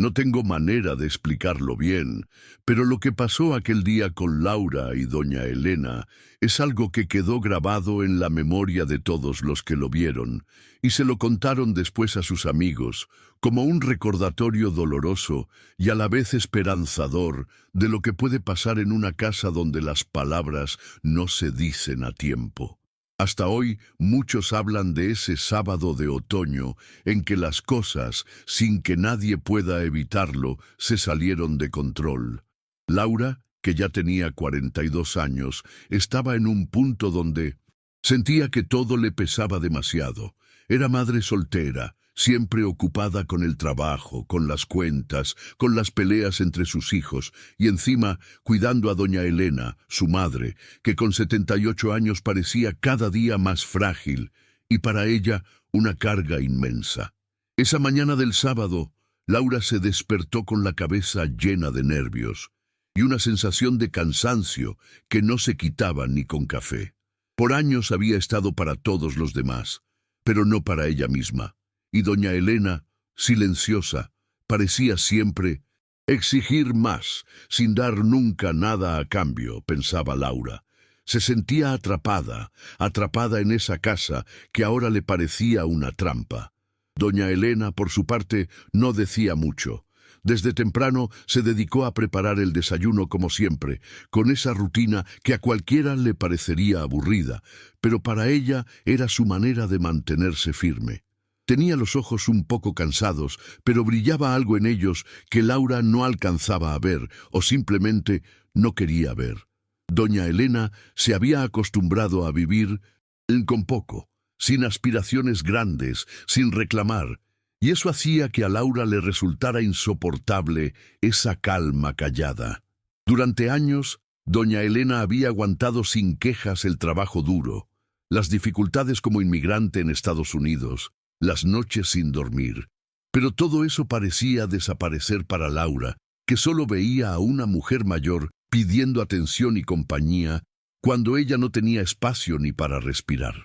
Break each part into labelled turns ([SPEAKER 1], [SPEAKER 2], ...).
[SPEAKER 1] No tengo manera de explicarlo bien, pero lo que pasó aquel día con Laura y doña Elena es algo que quedó grabado en la memoria de todos los que lo vieron, y se lo contaron después a sus amigos, como un recordatorio doloroso y a la vez esperanzador de lo que puede pasar en una casa donde las palabras no se dicen a tiempo. Hasta hoy muchos hablan de ese sábado de otoño en que las cosas, sin que nadie pueda evitarlo, se salieron de control. Laura, que ya tenía 42 años, estaba en un punto donde sentía que todo le pesaba demasiado. Era madre soltera, siempre ocupada con el trabajo, con las cuentas, con las peleas entre sus hijos, y encima cuidando a doña Elena, su madre, que con 78 años parecía cada día más frágil, y para ella una carga inmensa. Esa mañana del sábado, Laura se despertó con la cabeza llena de nervios, y una sensación de cansancio que no se quitaba ni con café. Por años había estado para todos los demás, pero no para ella misma. Y doña Elena, silenciosa, parecía siempre exigir más, sin dar nunca nada a cambio, pensaba Laura. Se sentía atrapada en esa casa que ahora le parecía una trampa. Doña Elena, por su parte, no decía mucho. Desde temprano se dedicó a preparar el desayuno como siempre, con esa rutina que a cualquiera le parecería aburrida, pero para ella era su manera de mantenerse firme. Tenía los ojos un poco cansados, pero brillaba algo en ellos que Laura no alcanzaba a ver o simplemente no quería ver. Doña Elena se había acostumbrado a vivir con poco, sin aspiraciones grandes, sin reclamar, y eso hacía que a Laura le resultara insoportable esa calma callada. Durante años, doña Elena había aguantado sin quejas el trabajo duro, las dificultades como inmigrante en Estados Unidos, las noches sin dormir. Pero todo eso parecía desaparecer para Laura, que solo veía a una mujer mayor pidiendo atención y compañía cuando ella no tenía espacio ni para respirar.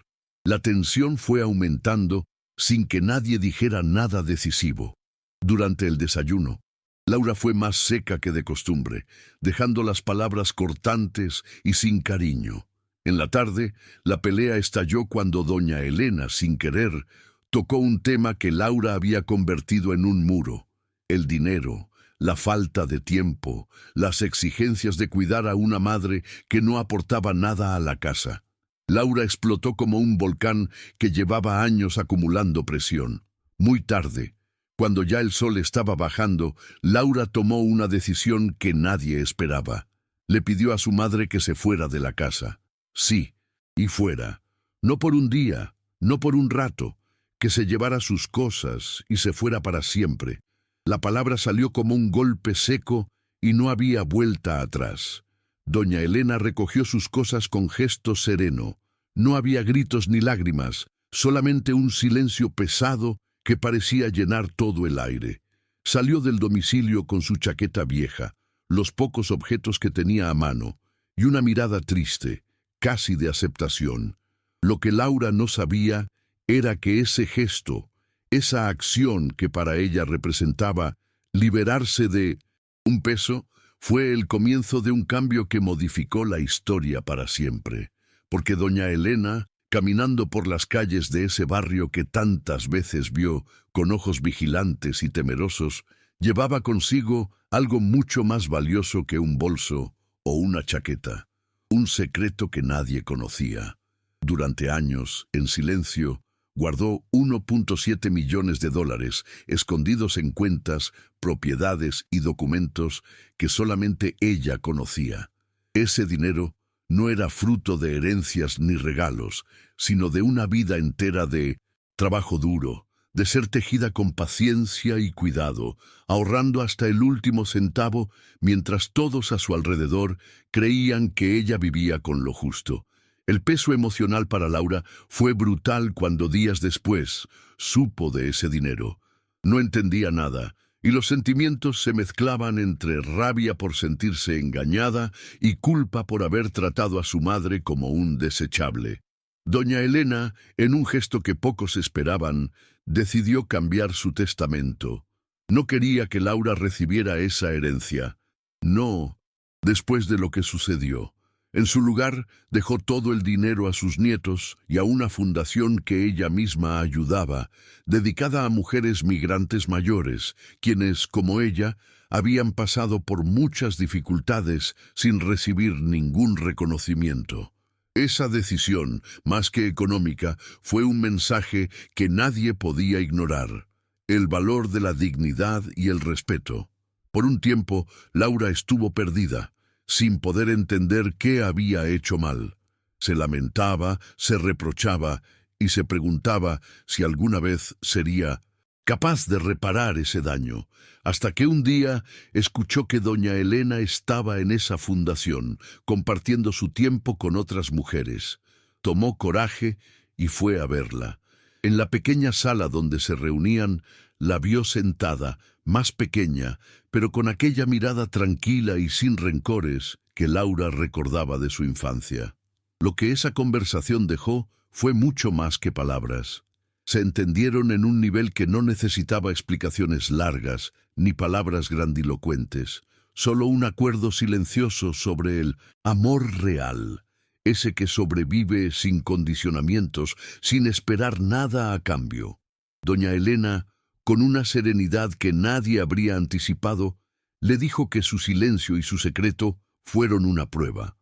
[SPEAKER 1] La tensión fue aumentando sin que nadie dijera nada decisivo. Durante el desayuno, Laura fue más seca que de costumbre, dejando las palabras cortantes y sin cariño. En la tarde, la pelea estalló cuando doña Elena, sin querer, tocó un tema que Laura había convertido en un muro: el dinero, la falta de tiempo, las exigencias de cuidar a una madre que no aportaba nada a la casa. Laura explotó como un volcán que llevaba años acumulando presión. Muy tarde, cuando ya el sol estaba bajando, Laura tomó una decisión que nadie esperaba. Le pidió a su madre que se fuera de la casa. Sí, y fuera. No por un día, no por un rato, que se llevara sus cosas y se fuera para siempre. La palabra salió como un golpe seco y no había vuelta atrás. Doña Elena recogió sus cosas con gesto sereno. No había gritos ni lágrimas, solamente un silencio pesado que parecía llenar todo el aire. Salió del domicilio con su chaqueta vieja, los pocos objetos que tenía a mano, y una mirada triste, casi de aceptación. Lo que Laura no sabía era que ese gesto, esa acción que para ella representaba liberarse de un peso, fue el comienzo de un cambio que modificó la historia para siempre. Porque doña Elena, caminando por las calles de ese barrio que tantas veces vio con ojos vigilantes y temerosos, llevaba consigo algo mucho más valioso que un bolso o una chaqueta, un secreto que nadie conocía. Durante años, en silencio, guardó 1.7 millones de dólares escondidos en cuentas, propiedades y documentos que solamente ella conocía. Ese dinero no era fruto de herencias ni regalos, sino de una vida entera de trabajo duro, de ser tejida con paciencia y cuidado, ahorrando hasta el último centavo, mientras todos a su alrededor creían que ella vivía con lo justo. El peso emocional para Laura fue brutal cuando días después supo de ese dinero. No entendía nada, y los sentimientos se mezclaban entre rabia por sentirse engañada y culpa por haber tratado a su madre como un desechable. Doña Elena, en un gesto que pocos esperaban, decidió cambiar su testamento. No quería que Laura recibiera esa herencia. No, después de lo que sucedió. En su lugar, dejó todo el dinero a sus nietos y a una fundación que ella misma ayudaba, dedicada a mujeres migrantes mayores, quienes, como ella, habían pasado por muchas dificultades sin recibir ningún reconocimiento. Esa decisión, más que económica, fue un mensaje que nadie podía ignorar: el valor de la dignidad y el respeto. Por un tiempo, Laura estuvo perdida, sin poder entender qué había hecho mal. Se lamentaba, se reprochaba y se preguntaba si alguna vez sería capaz de reparar ese daño, hasta que un día escuchó que doña Elena estaba en esa fundación, compartiendo su tiempo con otras mujeres. Tomó coraje y fue a verla. En la pequeña sala donde se reunían, la vio sentada, más pequeña, pero con aquella mirada tranquila y sin rencores que Laura recordaba de su infancia. Lo que esa conversación dejó fue mucho más que palabras. Se entendieron en un nivel que no necesitaba explicaciones largas ni palabras grandilocuentes, solo un acuerdo silencioso sobre el amor real, ese que sobrevive sin condicionamientos, sin esperar nada a cambio. Doña Elena, con una serenidad que nadie habría anticipado, le dijo que su silencio y su secreto fueron una prueba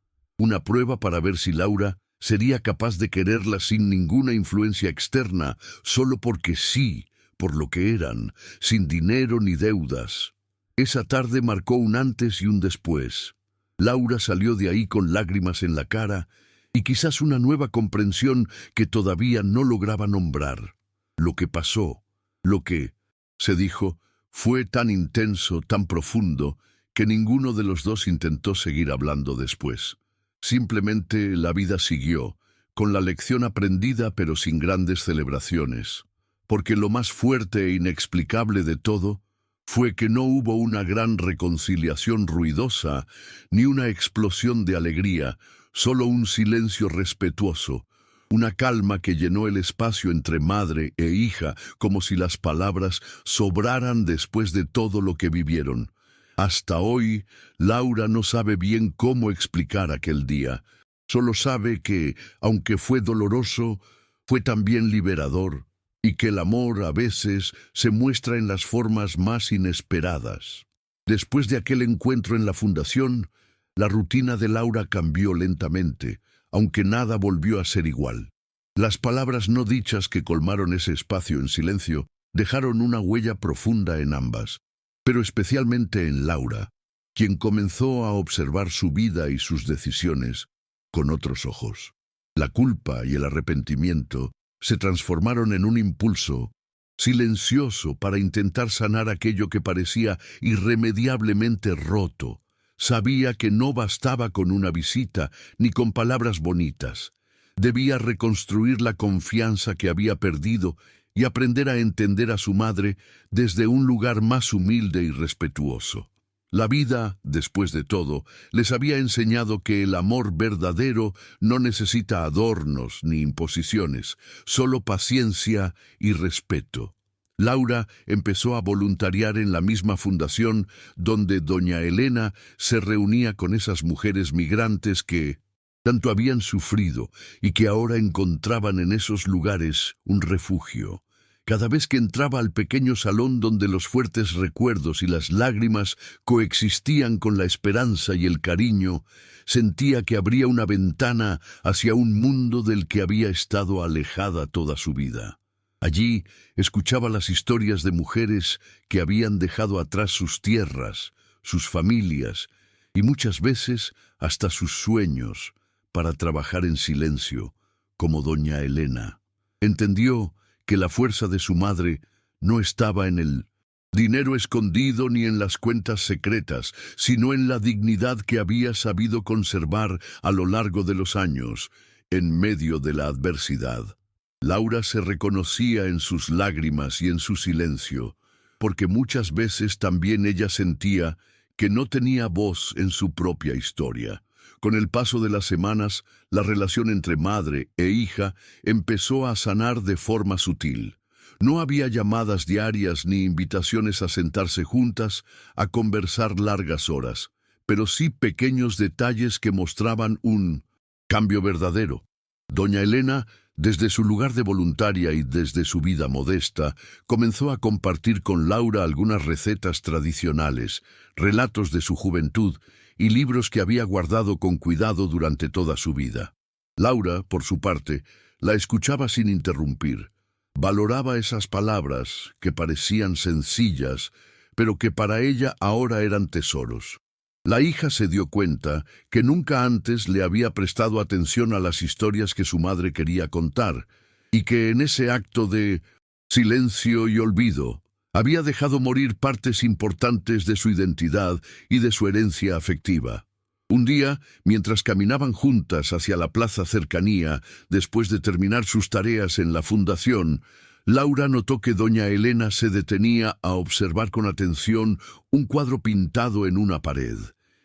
[SPEAKER 1] para ver si Laura sería capaz de quererla sin ninguna influencia externa, solo porque sí, por lo que eran, sin dinero ni deudas. Esa tarde marcó un antes y un después. Laura salió de ahí con lágrimas en la cara y quizás una nueva comprensión que todavía no lograba nombrar. Lo que pasó, lo que, se dijo, fue tan intenso, tan profundo, que ninguno de los dos intentó seguir hablando después. Simplemente la vida siguió, con la lección aprendida pero sin grandes celebraciones. Porque lo más fuerte e inexplicable de todo fue que no hubo una gran reconciliación ruidosa, ni una explosión de alegría, solo un silencio respetuoso, una calma que llenó el espacio entre madre e hija, como si las palabras sobraran después de todo lo que vivieron. Hasta hoy, Laura no sabe bien cómo explicar aquel día. Solo sabe que, aunque fue doloroso, fue también liberador, y que el amor a veces se muestra en las formas más inesperadas. Después de aquel encuentro en la fundación, la rutina de Laura cambió lentamente, aunque nada volvió a ser igual. Las palabras no dichas que colmaron ese espacio en silencio dejaron una huella profunda en ambas, pero especialmente en Laura, quien comenzó a observar su vida y sus decisiones con otros ojos. La culpa y el arrepentimiento se transformaron en un impulso silencioso para intentar sanar aquello que parecía irremediablemente roto. Sabía que no bastaba con una visita ni con palabras bonitas. Debía reconstruir la confianza que había perdido y aprender a entender a su madre desde un lugar más humilde y respetuoso. La vida, después de todo, les había enseñado que el amor verdadero no necesita adornos ni imposiciones, solo paciencia y respeto. Laura empezó a voluntariar en la misma fundación donde doña Elena se reunía con esas mujeres migrantes que tanto habían sufrido y que ahora encontraban en esos lugares un refugio. Cada vez que entraba al pequeño salón donde los fuertes recuerdos y las lágrimas coexistían con la esperanza y el cariño, sentía que abría una ventana hacia un mundo del que había estado alejada toda su vida. Allí escuchaba las historias de mujeres que habían dejado atrás sus tierras, sus familias y muchas veces hasta sus sueños para trabajar en silencio, como doña Elena. Entendió que la fuerza de su madre no estaba en el dinero escondido ni en las cuentas secretas, sino en la dignidad que había sabido conservar a lo largo de los años, en medio de la adversidad. Laura se reconocía en sus lágrimas y en su silencio, porque muchas veces también ella sentía que no tenía voz en su propia historia. Con el paso de las semanas, la relación entre madre e hija empezó a sanar de forma sutil. No había llamadas diarias ni invitaciones a sentarse juntas a conversar largas horas, pero sí pequeños detalles que mostraban un cambio verdadero. Doña Elena, desde su lugar de voluntaria y desde su vida modesta, comenzó a compartir con Laura algunas recetas tradicionales, relatos de su juventud y libros que había guardado con cuidado durante toda su vida. Laura, por su parte, la escuchaba sin interrumpir. Valoraba esas palabras que parecían sencillas, pero que para ella ahora eran tesoros. La hija se dio cuenta que nunca antes le había prestado atención a las historias que su madre quería contar, y que en ese acto de silencio y olvido había dejado morir partes importantes de su identidad y de su herencia afectiva. Un día, mientras caminaban juntas hacia la plaza cercanía, después de terminar sus tareas en la fundación, Laura notó que doña Elena se detenía a observar con atención un cuadro pintado en una pared.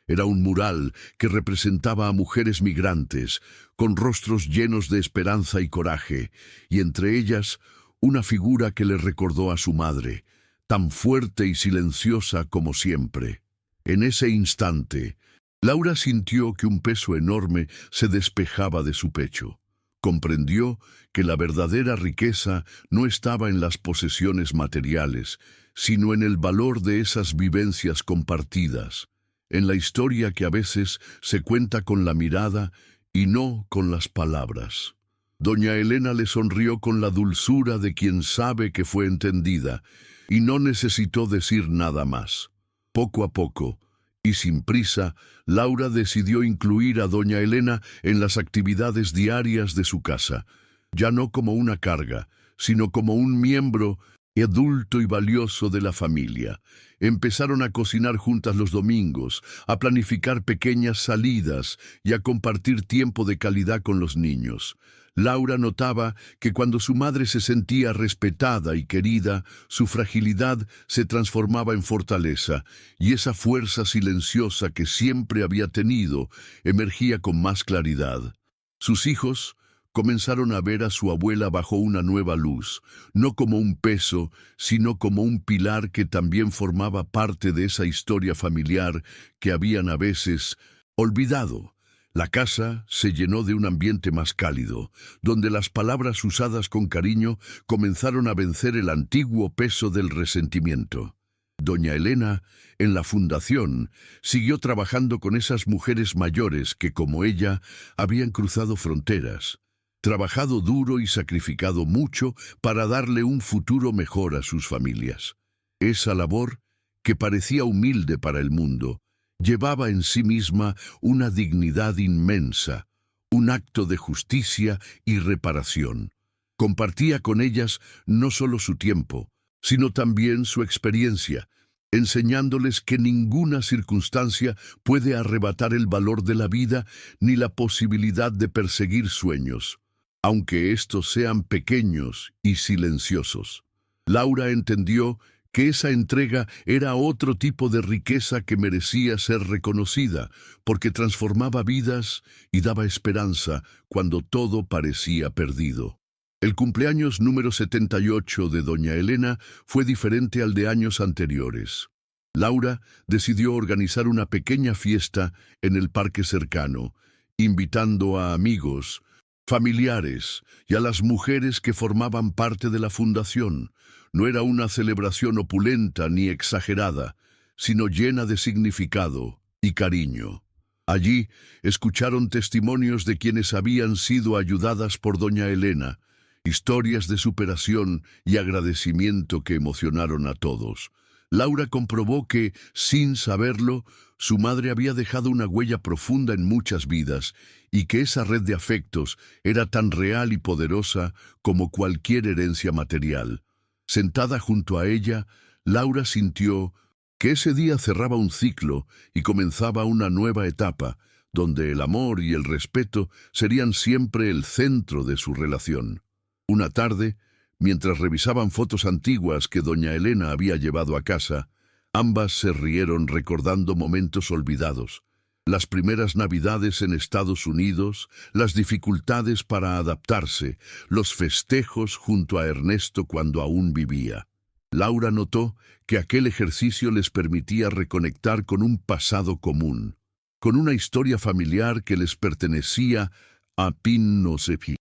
[SPEAKER 1] Era un mural que representaba a mujeres migrantes, con rostros llenos de esperanza y coraje, y entre ellas una figura que le recordó a su madre, tan fuerte y silenciosa como siempre. En ese instante, Laura sintió que un peso enorme se despejaba de su pecho. Comprendió que la verdadera riqueza no estaba en las posesiones materiales, sino en el valor de esas vivencias compartidas, en la historia que a veces se cuenta con la mirada y no con las palabras. Doña Elena le sonrió con la dulzura de quien sabe que fue entendida, y no necesitó decir nada más. Poco a poco, y sin prisa, Laura decidió incluir a doña Elena en las actividades diarias de su casa, ya no como una carga, sino como un miembro adulto y valioso de la familia. Empezaron a cocinar juntas los domingos, a planificar pequeñas salidas y a compartir tiempo de calidad con los niños. Laura notaba que cuando su madre se sentía respetada y querida, su fragilidad se transformaba en fortaleza, y esa fuerza silenciosa que siempre había tenido emergía con más claridad. Sus hijos comenzaron a ver a su abuela bajo una nueva luz, no como un peso, sino como un pilar que también formaba parte de esa historia familiar que habían a veces olvidado. La casa se llenó de un ambiente más cálido, donde las palabras usadas con cariño comenzaron a vencer el antiguo peso del resentimiento. Doña Elena, en la fundación, siguió trabajando con esas mujeres mayores que, como ella, habían cruzado fronteras, trabajado duro y sacrificado mucho para darle un futuro mejor a sus familias. Esa labor, que parecía humilde para el mundo, llevaba en sí misma una dignidad inmensa, un acto de justicia y reparación. Compartía con ellas no solo su tiempo, sino también su experiencia, enseñándoles que ninguna circunstancia puede arrebatar el valor de la vida ni la posibilidad de perseguir sueños, aunque estos sean pequeños y silenciosos. Laura entendió que esa entrega era otro tipo de riqueza que merecía ser reconocida, porque transformaba vidas y daba esperanza cuando todo parecía perdido. El cumpleaños número 78 de doña Elena fue diferente al de años anteriores. Laura decidió organizar una pequeña fiesta en el parque cercano, invitando a amigos, familiares y a las mujeres que formaban parte de la fundación. No era una celebración opulenta ni exagerada, sino llena de significado y cariño. Allí escucharon testimonios de quienes habían sido ayudadas por doña Elena, historias de superación y agradecimiento que emocionaron a todos. Laura comprobó que, sin saberlo, su madre había dejado una huella profunda en muchas vidas y que esa red de afectos era tan real y poderosa como cualquier herencia material. Sentada junto a ella, Laura sintió que ese día cerraba un ciclo y comenzaba una nueva etapa, donde el amor y el respeto serían siempre el centro de su relación. Una tarde, mientras revisaban fotos antiguas que doña Elena había llevado a casa, ambas se rieron recordando momentos olvidados. Las primeras Navidades en Estados Unidos, las dificultades para adaptarse, los festejos junto a Ernesto cuando aún vivía. Laura notó que aquel ejercicio les permitía reconectar con un pasado común, con una historia familiar que les pertenecía a Pinnosepi.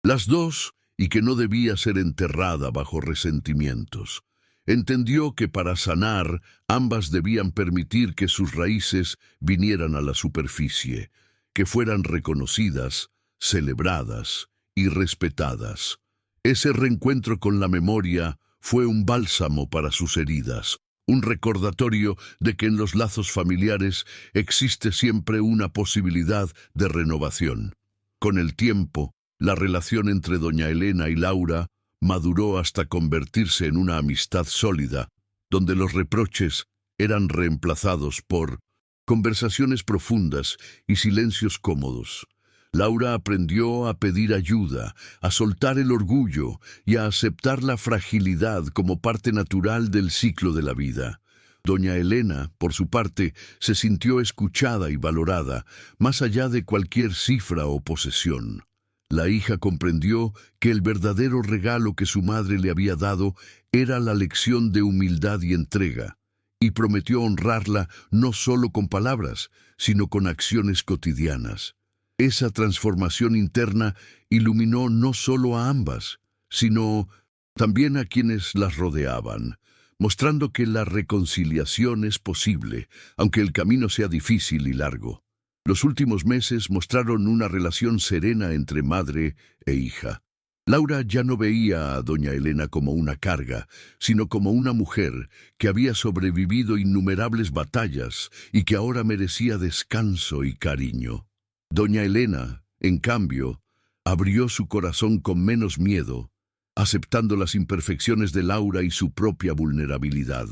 [SPEAKER 1] Las dos, y que no debía ser enterrada bajo resentimientos. Entendió que para sanar, ambas debían permitir que sus raíces vinieran a la superficie, que fueran reconocidas, celebradas y respetadas. Ese reencuentro con la memoria fue un bálsamo para sus heridas, un recordatorio de que en los lazos familiares existe siempre una posibilidad de renovación. Con el tiempo, la relación entre doña Elena y Laura maduró hasta convertirse en una amistad sólida, donde los reproches eran reemplazados por conversaciones profundas y silencios cómodos. Laura aprendió a pedir ayuda, a soltar el orgullo y a aceptar la fragilidad como parte natural del ciclo de la vida. Doña Elena, por su parte, se sintió escuchada y valorada, más allá de cualquier cifra o posesión. La hija comprendió que el verdadero regalo que su madre le había dado era la lección de humildad y entrega, y prometió honrarla no solo con palabras, sino con acciones cotidianas. Esa transformación interna iluminó no solo a ambas, sino también a quienes las rodeaban, mostrando que la reconciliación es posible, aunque el camino sea difícil y largo. Los últimos meses mostraron una relación serena entre madre e hija. Laura ya no veía a doña Elena como una carga, sino como una mujer que había sobrevivido innumerables batallas y que ahora merecía descanso y cariño. Doña Elena, en cambio, abrió su corazón con menos miedo, aceptando las imperfecciones de Laura y su propia vulnerabilidad.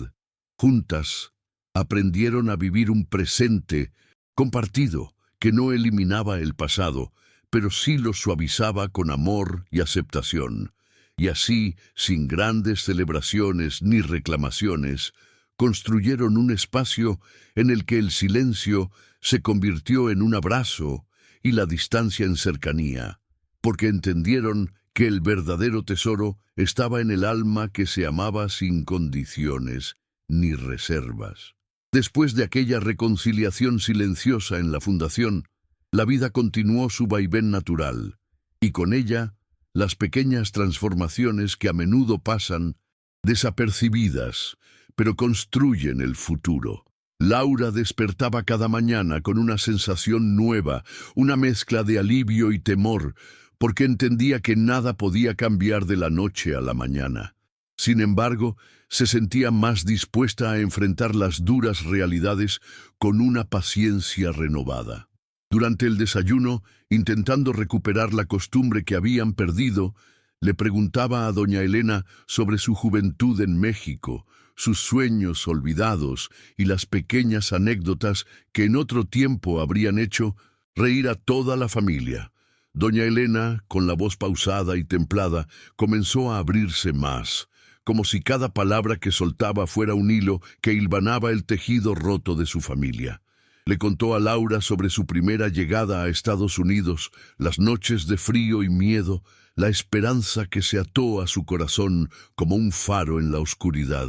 [SPEAKER 1] Juntas, aprendieron a vivir un presente compartido, que no eliminaba el pasado, pero sí lo suavizaba con amor y aceptación. Y así, sin grandes celebraciones ni reclamaciones, construyeron un espacio en el que el silencio se convirtió en un abrazo y la distancia en cercanía, porque entendieron que el verdadero tesoro estaba en el alma que se amaba sin condiciones ni reservas. Después de aquella reconciliación silenciosa en la fundación, la vida continuó su vaivén natural, y con ella las pequeñas transformaciones que a menudo pasan desapercibidas, pero construyen el futuro. Laura despertaba cada mañana con una sensación nueva, una mezcla de alivio y temor, porque entendía que nada podía cambiar de la noche a la mañana. Sin embargo, se sentía más dispuesta a enfrentar las duras realidades con una paciencia renovada. Durante el desayuno, intentando recuperar la costumbre que habían perdido, le preguntaba a doña Elena sobre su juventud en México, sus sueños olvidados y las pequeñas anécdotas que en otro tiempo habrían hecho reír a toda la familia. Doña Elena, con la voz pausada y templada, comenzó a abrirse más, como si cada palabra que soltaba fuera un hilo que hilvanaba el tejido roto de su familia. Le contó a Laura sobre su primera llegada a Estados Unidos, las noches de frío y miedo, la esperanza que se ató a su corazón como un faro en la oscuridad.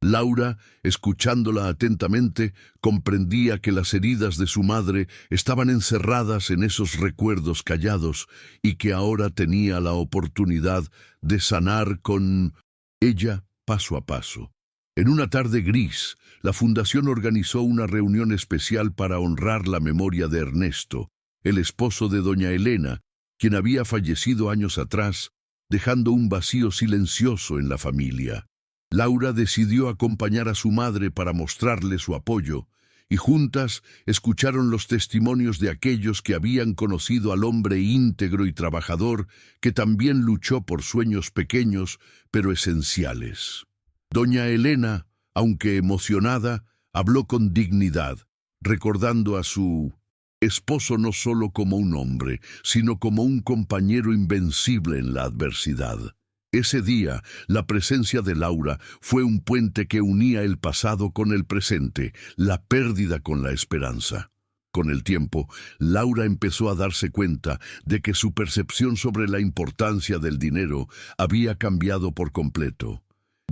[SPEAKER 1] Laura, escuchándola atentamente, comprendía que las heridas de su madre estaban encerradas en esos recuerdos callados y que ahora tenía la oportunidad de sanar con ella paso a paso. En una tarde gris, la Fundación organizó una reunión especial para honrar la memoria de Ernesto, el esposo de doña Elena, quien había fallecido años atrás, dejando un vacío silencioso en la familia. Laura decidió acompañar a su madre para mostrarle su apoyo, y juntas escucharon los testimonios de aquellos que habían conocido al hombre íntegro y trabajador que también luchó por sueños pequeños pero esenciales. Doña Elena, aunque emocionada, habló con dignidad, recordando a su esposo no solo como un hombre, sino como un compañero invencible en la adversidad. Ese día, la presencia de Laura fue un puente que unía el pasado con el presente, la pérdida con la esperanza. Con el tiempo, Laura empezó a darse cuenta de que su percepción sobre la importancia del dinero había cambiado por completo.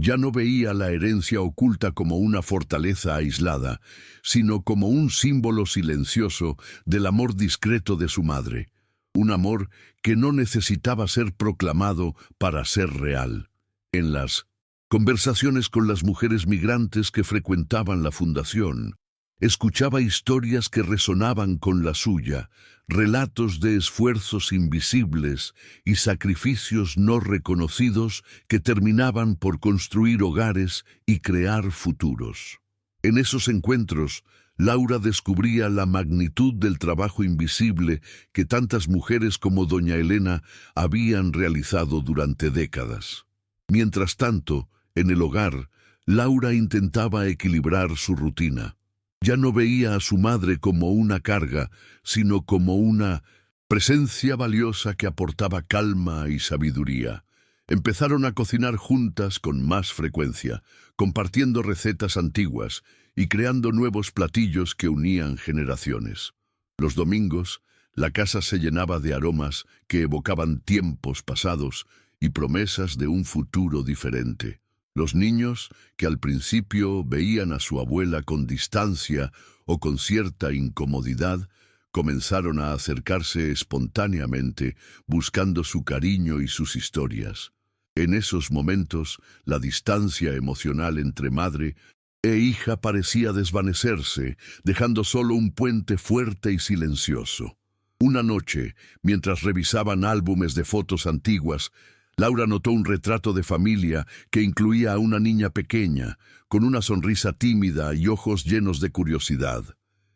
[SPEAKER 1] Ya no veía la herencia oculta como una fortaleza aislada, sino como un símbolo silencioso del amor discreto de su madre, un amor que no necesitaba ser proclamado para ser real. En las conversaciones con las mujeres migrantes que frecuentaban la fundación, escuchaba historias que resonaban con la suya, relatos de esfuerzos invisibles y sacrificios no reconocidos que terminaban por construir hogares y crear futuros. En esos encuentros, Laura descubría la magnitud del trabajo invisible que tantas mujeres como doña Elena habían realizado durante décadas. Mientras tanto, en el hogar, Laura intentaba equilibrar su rutina. Ya no veía a su madre como una carga, sino como una presencia valiosa que aportaba calma y sabiduría. Empezaron a cocinar juntas con más frecuencia, compartiendo recetas antiguas y creando nuevos platillos que unían generaciones. Los domingos, la casa se llenaba de aromas que evocaban tiempos pasados y promesas de un futuro diferente. Los niños, que al principio veían a su abuela con distancia o con cierta incomodidad, comenzaron a acercarse espontáneamente, buscando su cariño y sus historias. En esos momentos, la distancia emocional entre madre e hija parecía desvanecerse, dejando solo un puente fuerte y silencioso. Una noche, mientras revisaban álbumes de fotos antiguas, Laura notó un retrato de familia que incluía a una niña pequeña, con una sonrisa tímida y ojos llenos de curiosidad.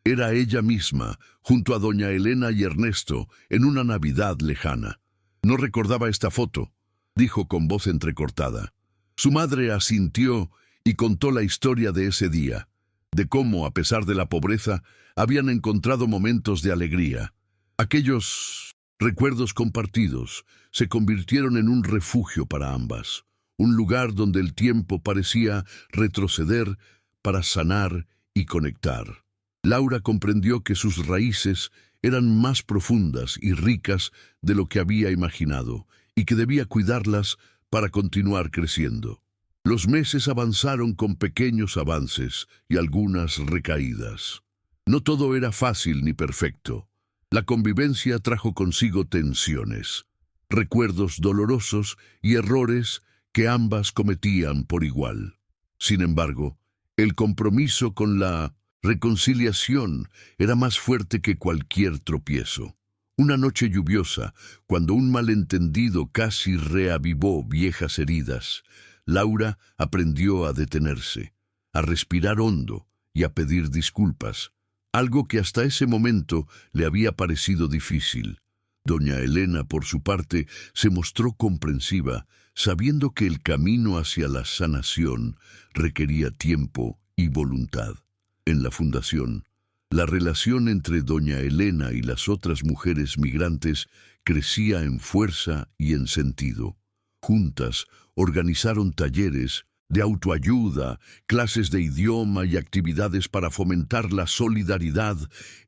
[SPEAKER 1] Era ella misma, junto a doña Elena y Ernesto, en una Navidad lejana. «No recordaba esta foto», dijo con voz entrecortada. Su madre asintió y contó la historia de ese día, de cómo, a pesar de la pobreza, habían encontrado momentos de alegría. Aquellos recuerdos compartidos se convirtieron en un refugio para ambas, un lugar donde el tiempo parecía retroceder para sanar y conectar. Laura comprendió que sus raíces eran más profundas y ricas de lo que había imaginado, y que debía cuidarlas para continuar creciendo. Los meses avanzaron con pequeños avances y algunas recaídas. No todo era fácil ni perfecto. La convivencia trajo consigo tensiones, recuerdos dolorosos y errores que ambas cometían por igual. Sin embargo, el compromiso con la reconciliación era más fuerte que cualquier tropiezo. Una noche lluviosa, cuando un malentendido casi reavivó viejas heridas, Laura aprendió a detenerse, a respirar hondo y a pedir disculpas, algo que hasta ese momento le había parecido difícil. Doña Elena, por su parte, se mostró comprensiva, sabiendo que el camino hacia la sanación requería tiempo y voluntad. En la fundación, la relación entre doña Elena y las otras mujeres migrantes crecía en fuerza y en sentido. Juntas organizaron talleres de autoayuda, clases de idioma y actividades para fomentar la solidaridad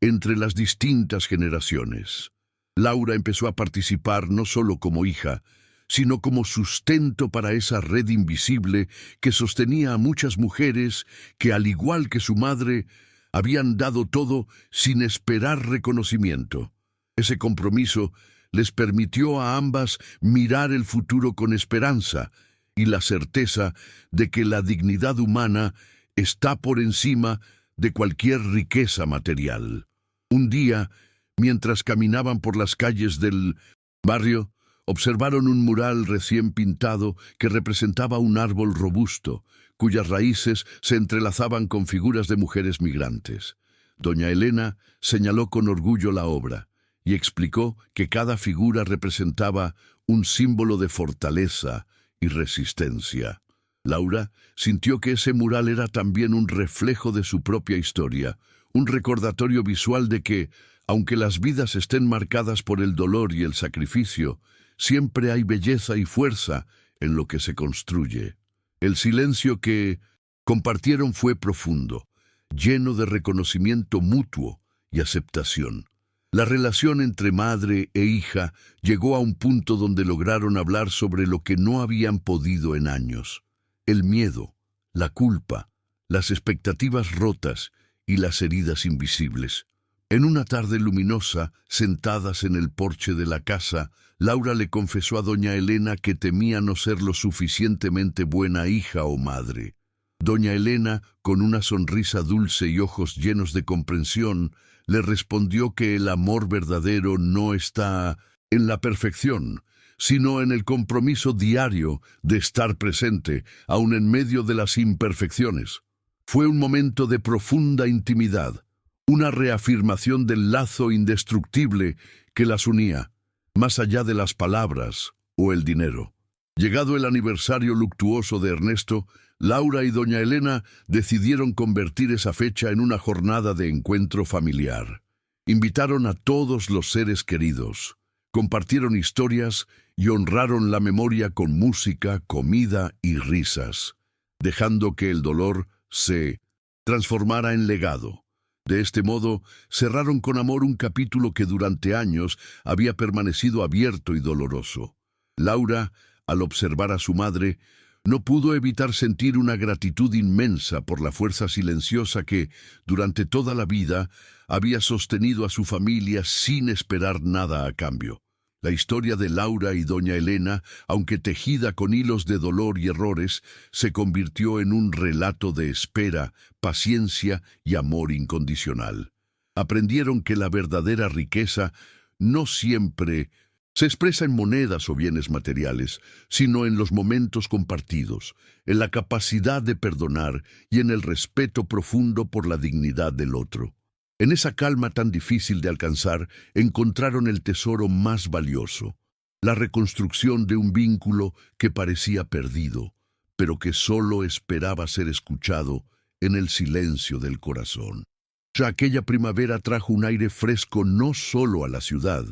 [SPEAKER 1] entre las distintas generaciones. Laura empezó a participar no solo como hija, sino como sustento para esa red invisible que sostenía a muchas mujeres que, al igual que su madre, habían dado todo sin esperar reconocimiento. Ese compromiso les permitió a ambas mirar el futuro con esperanza y la certeza de que la dignidad humana está por encima de cualquier riqueza material. Un día, mientras caminaban por las calles del barrio, observaron un mural recién pintado que representaba un árbol robusto, cuyas raíces se entrelazaban con figuras de mujeres migrantes. Doña Elena señaló con orgullo la obra y explicó que cada figura representaba un símbolo de fortaleza y resistencia. Laura sintió que ese mural era también un reflejo de su propia historia, un recordatorio visual de que, aunque las vidas estén marcadas por el dolor y el sacrificio, siempre hay belleza y fuerza en lo que se construye. El silencio que compartieron fue profundo, lleno de reconocimiento mutuo y aceptación. La relación entre madre e hija llegó a un punto donde lograron hablar sobre lo que no habían podido en años: el miedo, la culpa, las expectativas rotas y las heridas invisibles. En una tarde luminosa, sentadas en el porche de la casa, Laura le confesó a doña Elena que temía no ser lo suficientemente buena hija o madre. Doña Elena, con una sonrisa dulce y ojos llenos de comprensión, le respondió que el amor verdadero no está en la perfección, sino en el compromiso diario de estar presente, aun en medio de las imperfecciones. Fue un momento de profunda intimidad, una reafirmación del lazo indestructible que las unía, más allá de las palabras o el dinero. Llegado el aniversario luctuoso de Ernesto, Laura y doña Elena decidieron convertir esa fecha en una jornada de encuentro familiar. Invitaron a todos los seres queridos, compartieron historias y honraron la memoria con música, comida y risas, dejando que el dolor se transformara en legado. De este modo, cerraron con amor un capítulo que durante años había permanecido abierto y doloroso. Laura, al observar a su madre, no pudo evitar sentir una gratitud inmensa por la fuerza silenciosa que, durante toda la vida, había sostenido a su familia sin esperar nada a cambio. La historia de Laura y doña Elena, aunque tejida con hilos de dolor y errores, se convirtió en un relato de espera, paciencia y amor incondicional. Aprendieron que la verdadera riqueza no siempre se expresa en monedas o bienes materiales, sino en los momentos compartidos, en la capacidad de perdonar y en el respeto profundo por la dignidad del otro. En esa calma tan difícil de alcanzar, encontraron el tesoro más valioso: la reconstrucción de un vínculo que parecía perdido, pero que solo esperaba ser escuchado en el silencio del corazón. Ya aquella primavera trajo un aire fresco no solo a la ciudad,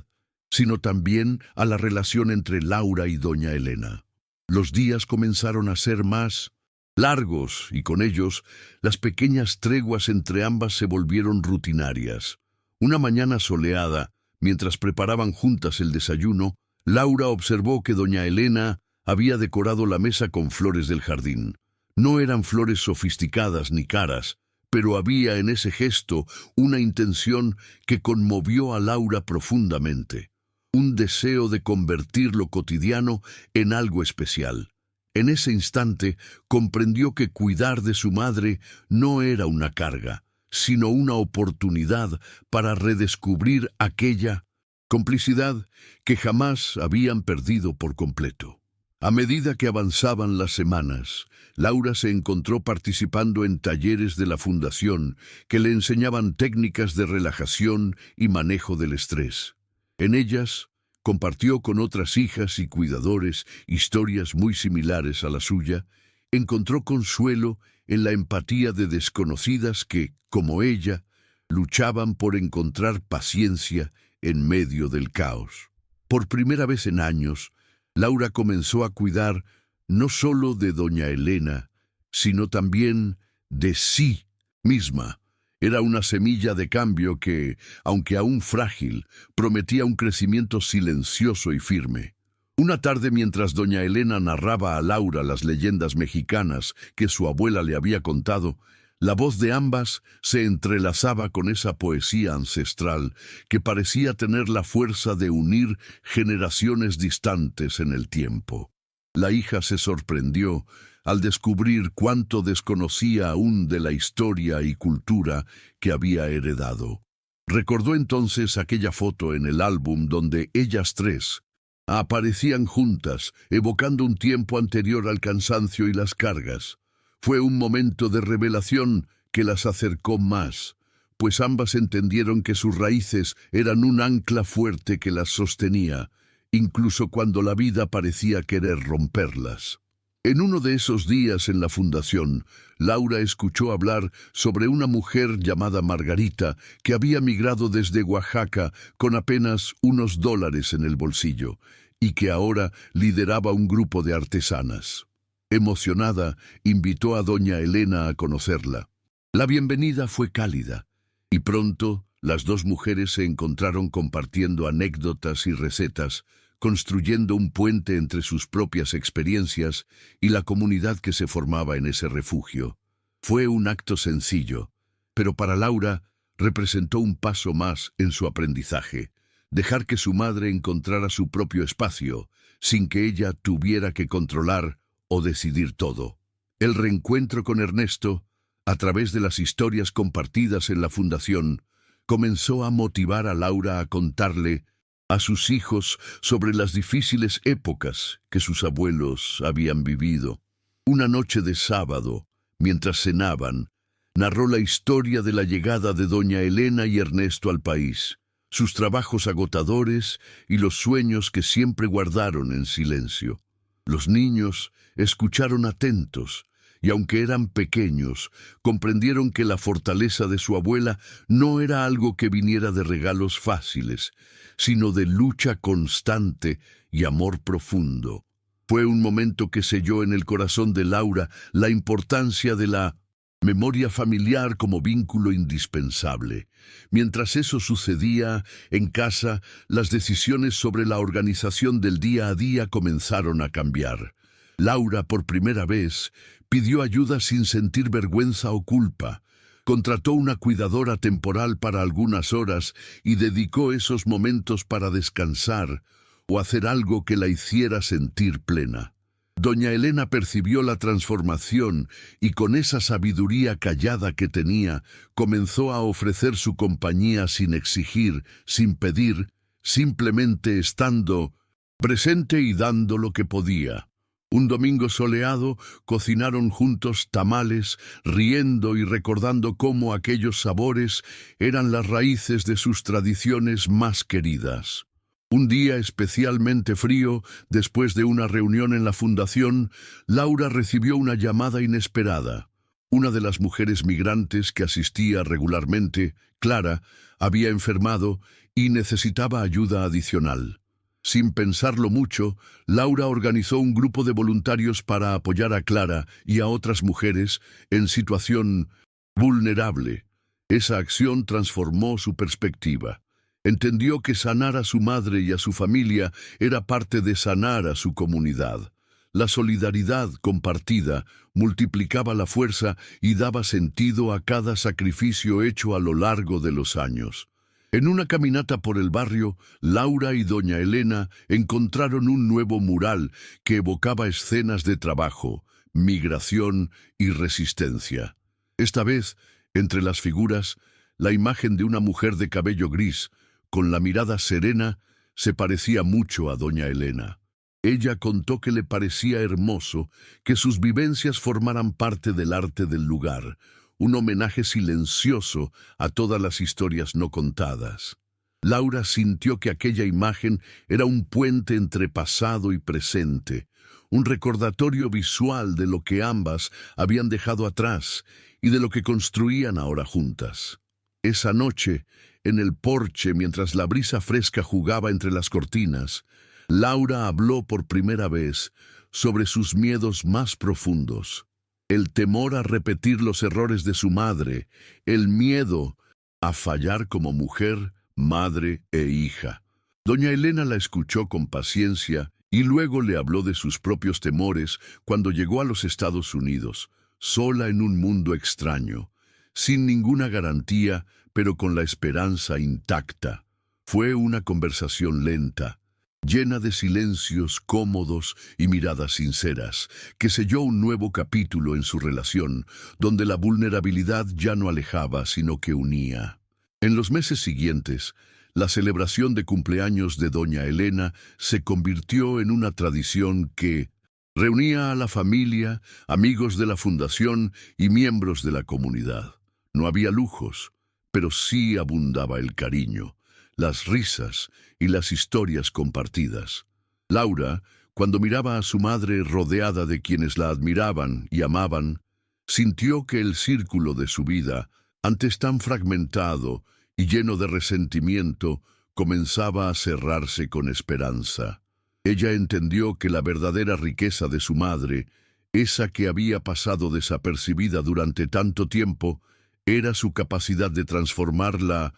[SPEAKER 1] sino también a la relación entre Laura y doña Elena. Los días comenzaron a ser más largos y con ellos las pequeñas treguas entre ambas se volvieron rutinarias. Una mañana soleada, mientras preparaban juntas el desayuno, Laura observó que doña Elena había decorado la mesa con flores del jardín. No eran flores sofisticadas ni caras, pero había en ese gesto una intención que conmovió a Laura profundamente: un deseo de convertir lo cotidiano en algo especial. En ese instante comprendió que cuidar de su madre no era una carga, sino una oportunidad para redescubrir aquella complicidad que jamás habían perdido por completo. A medida que avanzaban las semanas, Laura se encontró participando en talleres de la Fundación que le enseñaban técnicas de relajación y manejo del estrés. En ellas, compartió con otras hijas y cuidadores historias muy similares a la suya. Encontró consuelo en la empatía de desconocidas que, como ella, luchaban por encontrar paciencia en medio del caos. Por primera vez en años, Laura comenzó a cuidar no solo de doña Elena, sino también de sí misma. Era una semilla de cambio que, aunque aún frágil, prometía un crecimiento silencioso y firme. Una tarde, mientras doña Elena narraba a Laura las leyendas mexicanas que su abuela le había contado, la voz de ambas se entrelazaba con esa poesía ancestral que parecía tener la fuerza de unir generaciones distantes en el tiempo. La hija se sorprendió al descubrir cuánto desconocía aún de la historia y cultura que había heredado. Recordó entonces aquella foto en el álbum donde ellas tres aparecían juntas, evocando un tiempo anterior al cansancio y las cargas. Fue un momento de revelación que las acercó más, pues ambas entendieron que sus raíces eran un ancla fuerte que las sostenía, incluso cuando la vida parecía querer romperlas. En uno de esos días en la fundación, Laura escuchó hablar sobre una mujer llamada Margarita que había migrado desde Oaxaca con apenas unos $1 en el bolsillo y que ahora lideraba un grupo de artesanas. Emocionada, invitó a doña Elena a conocerla. La bienvenida fue cálida y pronto Las dos mujeres se encontraron compartiendo anécdotas y recetas, construyendo un puente entre sus propias experiencias y la comunidad que se formaba en ese refugio. Fue un acto sencillo, pero para Laura representó un paso más en su aprendizaje, dejar que su madre encontrara su propio espacio, sin que ella tuviera que controlar o decidir todo. El reencuentro con Ernesto, a través de las historias compartidas en la fundación, comenzó a motivar a Laura a contarle a sus hijos sobre las difíciles épocas que sus abuelos habían vivido. Una noche de sábado, mientras cenaban, narró la historia de la llegada de doña Elena y Ernesto al país, sus trabajos agotadores y los sueños que siempre guardaron en silencio. Los niños escucharon atentos, y aunque eran pequeños, comprendieron que la fortaleza de su abuela no era algo que viniera de regalos fáciles, sino de lucha constante y amor profundo. Fue un momento que selló en el corazón de Laura la importancia de la memoria familiar como vínculo indispensable. Mientras eso sucedía en casa, las decisiones sobre la organización del día a día comenzaron a cambiar. Laura, por primera vez, pidió ayuda sin sentir vergüenza o culpa. Contrató una cuidadora temporal para algunas horas y dedicó esos momentos para descansar o hacer algo que la hiciera sentir plena. Doña Elena percibió la transformación y con esa sabiduría callada que tenía, comenzó a ofrecer su compañía sin exigir, sin pedir, simplemente estando presente y dando lo que podía. Un domingo soleado, cocinaron juntos tamales, riendo y recordando cómo aquellos sabores eran las raíces de sus tradiciones más queridas. Un día especialmente frío, después de una reunión en la fundación, Laura recibió una llamada inesperada. Una de las mujeres migrantes que asistía regularmente, Clara, había enfermado y necesitaba ayuda adicional. Sin pensarlo mucho, Laura organizó un grupo de voluntarios para apoyar a Clara y a otras mujeres en situación vulnerable. Esa acción transformó su perspectiva. Entendió que sanar a su madre y a su familia era parte de sanar a su comunidad. La solidaridad compartida multiplicaba la fuerza y daba sentido a cada sacrificio hecho a lo largo de los años. En una caminata por el barrio, Laura y doña Elena encontraron un nuevo mural que evocaba escenas de trabajo, migración y resistencia. Esta vez, entre las figuras, la imagen de una mujer de cabello gris, con la mirada serena, se parecía mucho a doña Elena. Ella contó que le parecía hermoso que sus vivencias formaran parte del arte del lugar, un homenaje silencioso a todas las historias no contadas. Laura sintió que aquella imagen era un puente entre pasado y presente, un recordatorio visual de lo que ambas habían dejado atrás y de lo que construían ahora juntas. Esa noche, en el porche, mientras la brisa fresca jugaba entre las cortinas, Laura habló por primera vez sobre sus miedos más profundos. El temor a repetir los errores de su madre, el miedo a fallar como mujer, madre e hija. Doña Elena la escuchó con paciencia y luego le habló de sus propios temores cuando llegó a los Estados Unidos, sola en un mundo extraño, sin ninguna garantía, pero con la esperanza intacta. Fue una conversación lenta, llena de silencios cómodos y miradas sinceras, que selló un nuevo capítulo en su relación, donde la vulnerabilidad ya no alejaba, sino que unía. En los meses siguientes, la celebración de cumpleaños de doña Elena se convirtió en una tradición que reunía a la familia, amigos de la fundación y miembros de la comunidad. No había lujos, pero sí abundaba el cariño, las risas y las historias compartidas. Laura, cuando miraba a su madre rodeada de quienes la admiraban y amaban, sintió que el círculo de su vida, antes tan fragmentado y lleno de resentimiento, comenzaba a cerrarse con esperanza. Ella entendió que la verdadera riqueza de su madre, esa que había pasado desapercibida durante tanto tiempo, era su capacidad de transformar la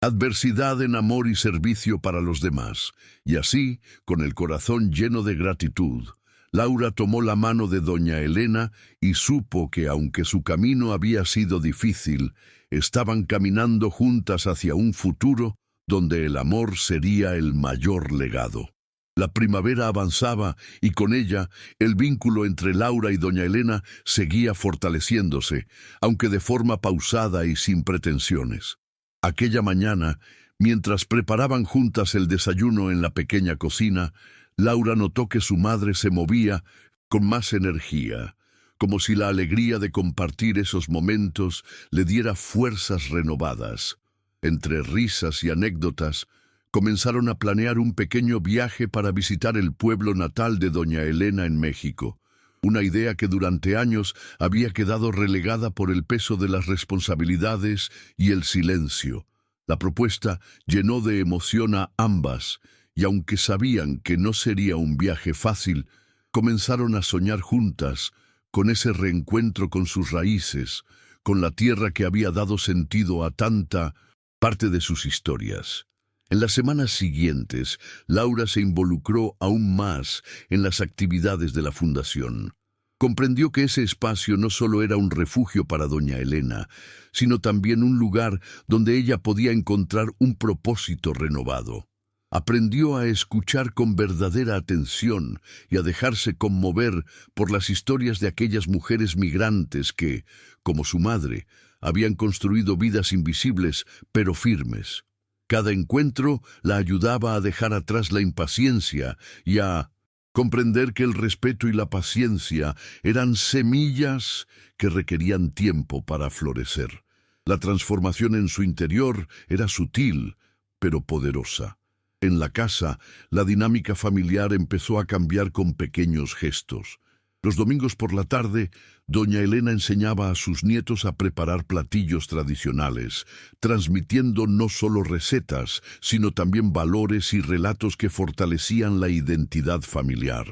[SPEAKER 1] adversidad en amor y servicio para los demás. Y así, con el corazón lleno de gratitud, Laura tomó la mano de doña Elena y supo que, aunque su camino había sido difícil, estaban caminando juntas hacia un futuro donde el amor sería el mayor legado. La primavera avanzaba y con ella el vínculo entre Laura y doña Elena seguía fortaleciéndose, aunque de forma pausada y sin pretensiones. Aquella mañana, mientras preparaban juntas el desayuno en la pequeña cocina, Laura notó que su madre se movía con más energía, como si la alegría de compartir esos momentos le diera fuerzas renovadas. Entre risas y anécdotas, comenzaron a planear un pequeño viaje para visitar el pueblo natal de doña Elena en México, una idea que durante años había quedado relegada por el peso de las responsabilidades y el silencio. La propuesta llenó de emoción a ambas, y aunque sabían que no sería un viaje fácil, comenzaron a soñar juntas con ese reencuentro con sus raíces, con la tierra que había dado sentido a tanta parte de sus historias. En las semanas siguientes, Laura se involucró aún más en las actividades de la fundación. Comprendió que ese espacio no solo era un refugio para doña Elena, sino también un lugar donde ella podía encontrar un propósito renovado. Aprendió a escuchar con verdadera atención y a dejarse conmover por las historias de aquellas mujeres migrantes que, como su madre, habían construido vidas invisibles pero firmes. Cada encuentro la ayudaba a dejar atrás la impaciencia y a comprender que el respeto y la paciencia eran semillas que requerían tiempo para florecer. La transformación en su interior era sutil, pero poderosa. En la casa, la dinámica familiar empezó a cambiar con pequeños gestos. Los domingos por la tarde, doña Elena enseñaba a sus nietos a preparar platillos tradicionales, transmitiendo no solo recetas, sino también valores y relatos que fortalecían la identidad familiar.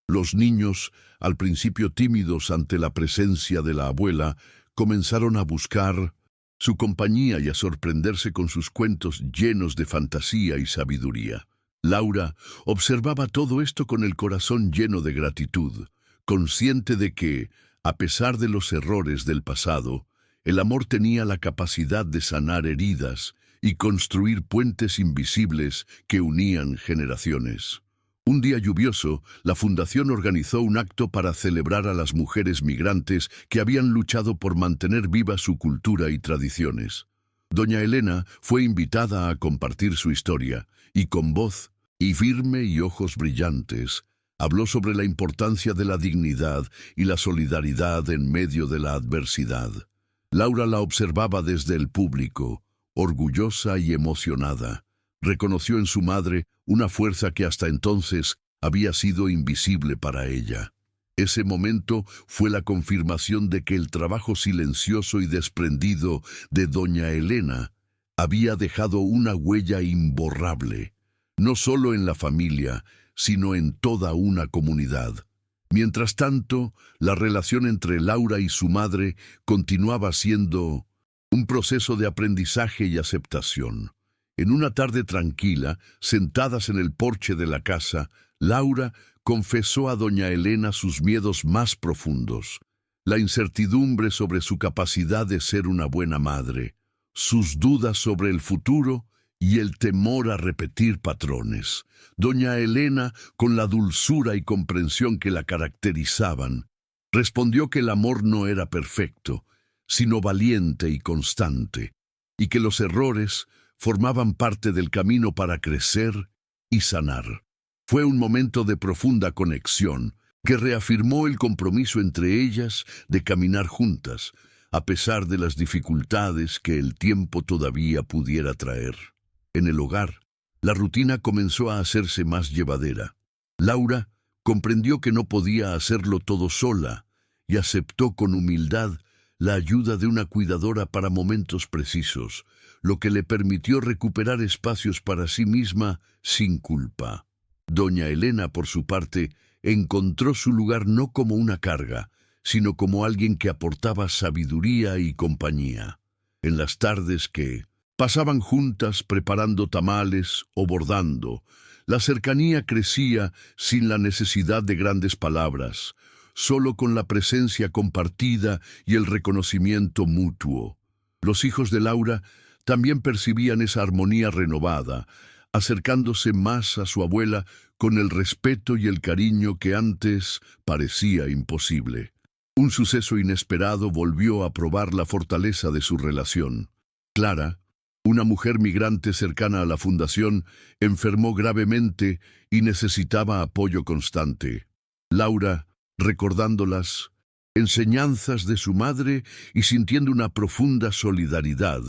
[SPEAKER 1] Los niños, al principio tímidos ante la presencia de la abuela, comenzaron a buscar su compañía y a sorprenderse con sus cuentos llenos de fantasía y sabiduría. Laura observaba todo esto con el corazón lleno de gratitud, consciente de que, a pesar de los errores del pasado, el amor tenía la capacidad de sanar heridas y construir puentes invisibles que unían generaciones. Un día lluvioso, la fundación organizó un acto para celebrar a las mujeres migrantes que habían luchado por mantener viva su cultura y tradiciones. Doña Elena fue invitada a compartir su historia y con voz firme y ojos brillantes, habló sobre la importancia de la dignidad y la solidaridad en medio de la adversidad. Laura la observaba desde el público, orgullosa y emocionada. Reconoció en su madre una fuerza que hasta entonces había sido invisible para ella. Ese momento fue la confirmación de que el trabajo silencioso y desprendido de doña Elena había dejado una huella imborrable, no solo en la familia, sino en toda una comunidad. Mientras tanto, la relación entre Laura y su madre continuaba siendo un proceso de aprendizaje y aceptación. En una tarde tranquila, sentadas en el porche de la casa, Laura confesó a doña Elena sus miedos más profundos, la incertidumbre sobre su capacidad de ser una buena madre, sus dudas sobre el futuro y el temor a repetir patrones. Doña Elena, con la dulzura y comprensión que la caracterizaban, respondió que el amor no era perfecto, sino valiente y constante, y que los errores formaban parte del camino para crecer y sanar. Fue un momento de profunda conexión que reafirmó el compromiso entre ellas de caminar juntas, a pesar de las dificultades que el tiempo todavía pudiera traer. En el hogar, la rutina comenzó a hacerse más llevadera. Laura comprendió que no podía hacerlo todo sola y aceptó con humildad la ayuda de una cuidadora para momentos precisos, lo que le permitió recuperar espacios para sí misma sin culpa. Doña Elena, por su parte, encontró su lugar no como una carga, sino como alguien que aportaba sabiduría y compañía. En las tardes que Pasaban juntas preparando tamales o bordando. La cercanía crecía sin la necesidad de grandes palabras, solo con la presencia compartida y el reconocimiento mutuo. Los hijos de Laura también percibían esa armonía renovada, acercándose más a su abuela con el respeto y el cariño que antes parecía imposible. Un suceso inesperado volvió a probar la fortaleza de su relación. Clara, una mujer migrante cercana a la fundación, enfermó gravemente y necesitaba apoyo constante. Laura, recordando las enseñanzas de su madre y sintiendo una profunda solidaridad,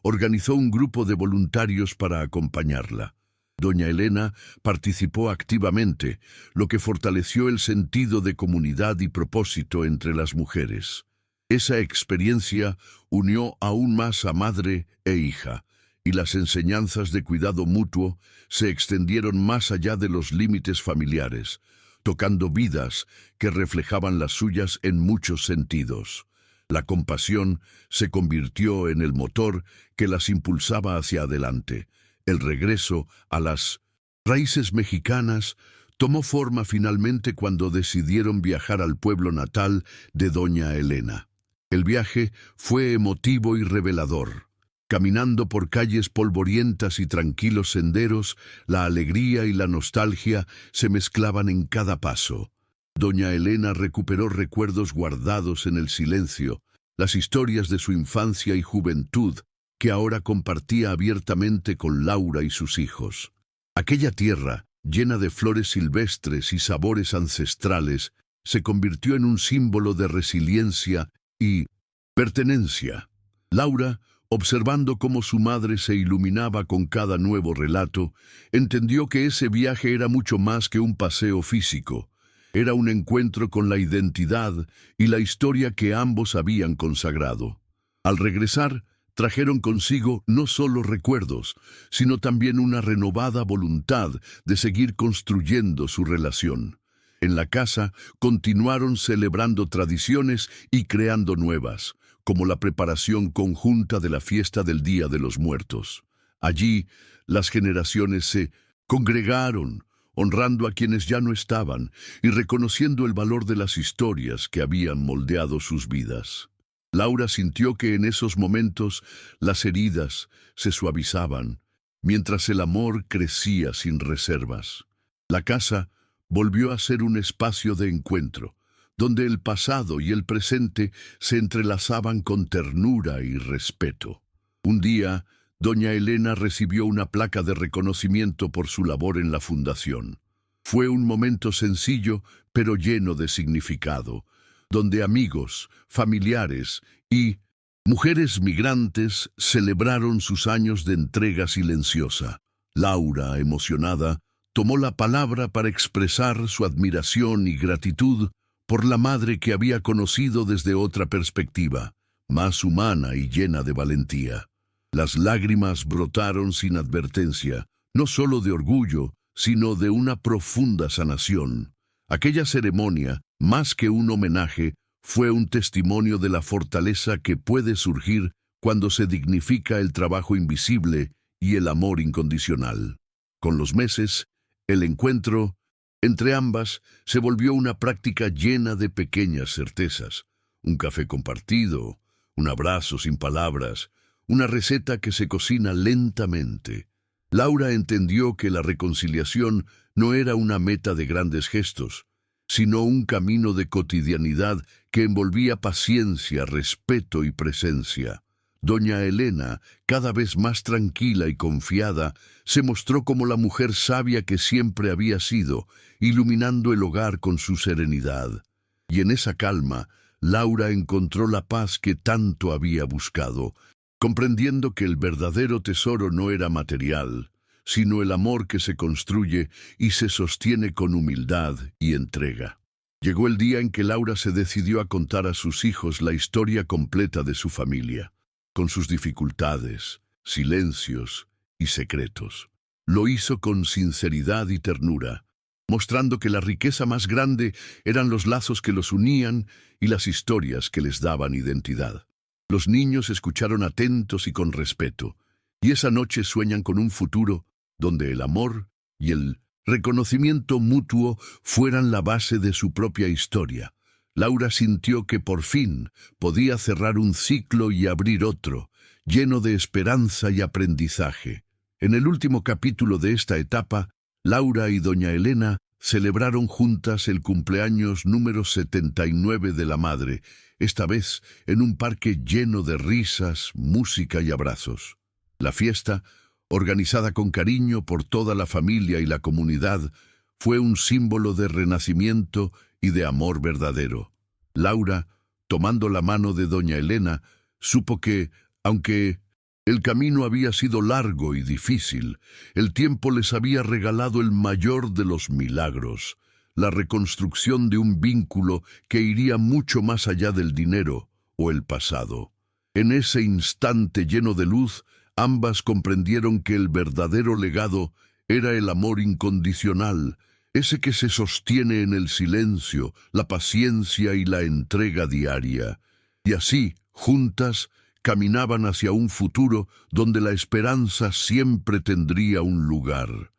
[SPEAKER 1] organizó un grupo de voluntarios para acompañarla. Doña Elena participó activamente, lo que fortaleció el sentido de comunidad y propósito entre las mujeres. Esa experiencia unió aún más a madre e hija, y las enseñanzas de cuidado mutuo se extendieron más allá de los límites familiares, tocando vidas que reflejaban las suyas en muchos sentidos. La compasión se convirtió en el motor que las impulsaba hacia adelante. El regreso a las raíces mexicanas tomó forma finalmente cuando decidieron viajar al pueblo natal de doña Elena. El viaje fue emotivo y revelador. Caminando por calles polvorientas y tranquilos senderos, la alegría y la nostalgia se mezclaban en cada paso. Doña Elena recuperó recuerdos guardados en el silencio, las historias de su infancia y juventud, que ahora compartía abiertamente con Laura y sus hijos. Aquella tierra, llena de flores silvestres y sabores ancestrales, se convirtió en un símbolo de resiliencia y pertenencia. Laura, observando cómo su madre se iluminaba con cada nuevo relato, entendió que ese viaje era mucho más que un paseo físico. Era un encuentro con la identidad y la historia que ambos habían consagrado. Al regresar, trajeron consigo no solo recuerdos, sino también una renovada voluntad de seguir construyendo su relación. En la casa continuaron celebrando tradiciones y creando nuevas, como la preparación conjunta de la fiesta del Día de los Muertos. Allí, las generaciones se congregaron, honrando a quienes ya no estaban y reconociendo el valor de las historias que habían moldeado sus vidas. Laura sintió que en esos momentos las heridas se suavizaban, mientras el amor crecía sin reservas. La casa volvió a ser un espacio de encuentro, donde el pasado y el presente se entrelazaban con ternura y respeto. Un día, doña Elena recibió una placa de reconocimiento por su labor en la fundación. Fue un momento sencillo, pero lleno de significado, donde amigos, familiares y mujeres migrantes celebraron sus años de entrega silenciosa. Laura, emocionada, tomó la palabra para expresar su admiración y gratitud por la madre que había conocido desde otra perspectiva, más humana y llena de valentía. Las lágrimas brotaron sin advertencia, no solo de orgullo, sino de una profunda sanación. Aquella ceremonia, más que un homenaje, fue un testimonio de la fortaleza que puede surgir cuando se dignifica el trabajo invisible y el amor incondicional. Con los meses, el encuentro entre ambas se volvió una práctica llena de pequeñas certezas. Un café compartido, un abrazo sin palabras, una receta que se cocina lentamente. Laura entendió que la reconciliación no era una meta de grandes gestos, sino un camino de cotidianidad que envolvía paciencia, respeto y presencia. Doña Elena, cada vez más tranquila y confiada, se mostró como la mujer sabia que siempre había sido, iluminando el hogar con su serenidad. Y en esa calma, Laura encontró la paz que tanto había buscado, comprendiendo que el verdadero tesoro no era material, sino el amor que se construye y se sostiene con humildad y entrega. Llegó el día en que Laura se decidió a contar a sus hijos la historia completa de su familia, con sus dificultades, silencios y secretos. Lo hizo con sinceridad y ternura, mostrando que la riqueza más grande eran los lazos que los unían y las historias que les daban identidad. Los niños escucharon atentos y con respeto, y esa noche sueñan con un futuro donde el amor y el reconocimiento mutuo fueran la base de su propia historia. Laura sintió que por fin podía cerrar un ciclo y abrir otro, lleno de esperanza y aprendizaje. En el último capítulo de esta etapa, Laura y doña Elena celebraron juntas el cumpleaños número 79 de la madre, esta vez en un parque lleno de risas, música y abrazos. La fiesta, organizada con cariño por toda la familia y la comunidad, fue un símbolo de renacimiento y de amor verdadero. Laura, tomando la mano de doña Elena, supo que, aunque el camino había sido largo y difícil, el tiempo les había regalado el mayor de los milagros, la reconstrucción de un vínculo que iría mucho más allá del dinero o el pasado. En ese instante lleno de luz, ambas comprendieron que el verdadero legado era el amor incondicional, ese que se sostiene en el silencio, la paciencia y la entrega diaria. Y así, juntas, caminaban hacia un futuro donde la esperanza siempre tendría un lugar.